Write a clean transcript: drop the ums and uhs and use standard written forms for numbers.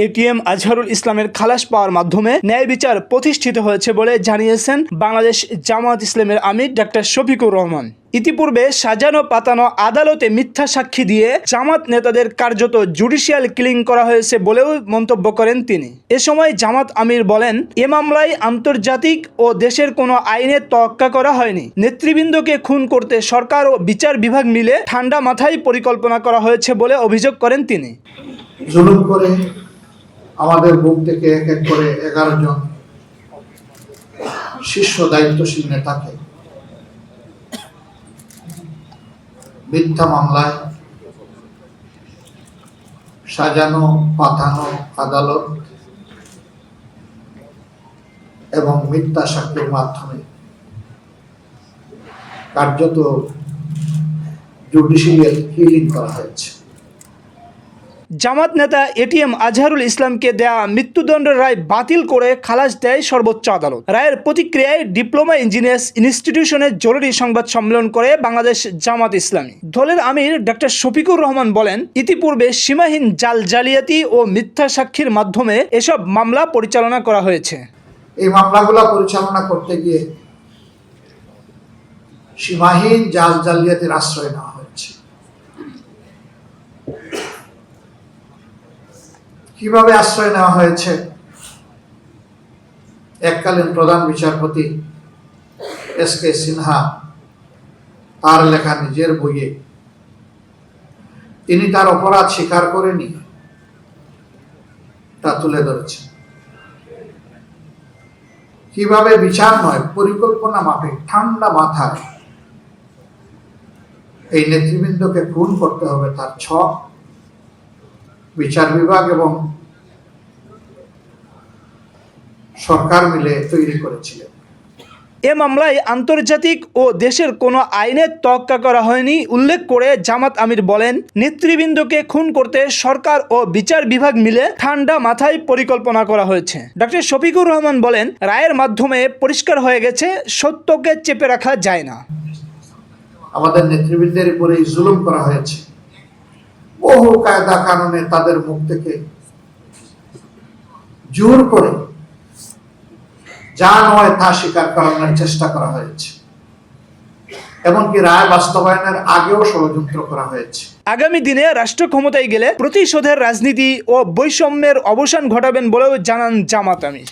ATM Azharul ইসলামের খালাস পাওয়ার মাধ্যমে ন্যায় বিচার প্রতিষ্ঠিত হয়েছে বলে জানিয়েছেন বাংলাদেশ জামায়াত ইসলামের আমির ডাক্তার শফিকুর রহমান। ইতিপূর্বে সাজানো পাতানো আদালতে মিথ্যা সাক্ষী দিয়ে জামাত নেতাদের কার্যত জুডিশিয়াল কিলিং করা হয়েছে বলেও মন্তব্য করেন তিনি। এ সময় জামাত আমির বলেন, এ মামলায় আন্তর্জাতিক ও দেশের কোনো আইনের তোয়াক্কা করা হয়নি। নেতৃবৃন্দকে খুন করতে সরকার ও বিচার বিভাগ মিলে ঠান্ডা মাথায় পরিকল্পনা করা হয়েছে বলে অভিযোগ করেন তিনি। জুলুম করে আমাদের বুক থেকে এক এক করে 11 জন শীর্ষ দায়িত্বশীল নেতাকে মিথ্যা মামলায় সাজানো পাতানো আদালত এবং মিথ্যা সাক্ষীর মাধ্যমে কার্যত জুডিশিয়াল কিলিং করা হয়েছে। জামাত নেতা এটিএম আজহারুল ইসলামকে দেয়া মৃত্যুদণ্ডের রায় বাতিল করে খালাস দেয় সর্বোচ্চ আদালত। রায়ের প্রতিক্রিয়ায় ডিপ্লোমা ইঞ্জিনিয়ার্স ইনস্টিটিউশনের জরুরি সংবাদ সম্মেলন করে বাংলাদেশ জামাত ইসলামী। দলের আমির ডাক্তার শফিকুর রহমান বলেন, ইতিপূর্বে সীমাহীন জালিয়াতি ও মিথ্যা সাক্ষীর মাধ্যমে এসব মামলা পরিচালনা করা হয়েছে। এই মামলাগুলো পরিচালনা করতে গিয়ে সীমাহীন জালিয়াতির আশ্রয় নেওয়া হয়েছে। কিভাবে আশ্রয় নেওয়া হয়েছে? এককালীন প্রধান বিচারপতি এস.কে. সিনহা তার লেখা নিজের বইয়ে তিনি তার অপরাধ স্বীকার করেনি তা তুলে ধরেছেন। কিভাবে বিচার নয়, পরিকল্পনা মাফিক ঠান্ডা মাথায় এই নেতৃবৃন্দকে খুন করতে হবে তার ছক বিচার বিভাগ এবং সরকার মিলে তৈরি করেছিলেন। এ মামলায় আন্তর্জাতিক ও দেশের কোনো আইনের তোয়াক্কা করা হয়নি উল্লেখ করে জামাত আমির বলেন, নেতৃবৃন্দকে খুন করতে সরকার ও বিচার বিভাগ মিলে ঠান্ডা মাথায় পরিকল্পনা করা হয়েছে। ডক্টর শফিকুর রহমান বলেন, রায়ের মাধ্যমে পরিষ্কার হয়ে গেছে, সত্যকে চেপে রাখা যায় না। আমাদের নেতৃবৃন্দের উপরে জুলুম করা হয়েছে। বহু কায়দা কানুনে তাদের মুখ থেকে জোর করে যা নয় তা স্বীকার করানোর চেষ্টা করা হয়েছে। এমনকি রায় বাস্তবায়নের আগেও ষড়যন্ত্র করা হয়েছে। আগামী দিনে রাষ্ট্র ক্ষমতায় গেলে প্রতিশোধের রাজনীতি ও বৈষম্যের অবসান ঘটাবেন বলেও জানান জামাত আমির।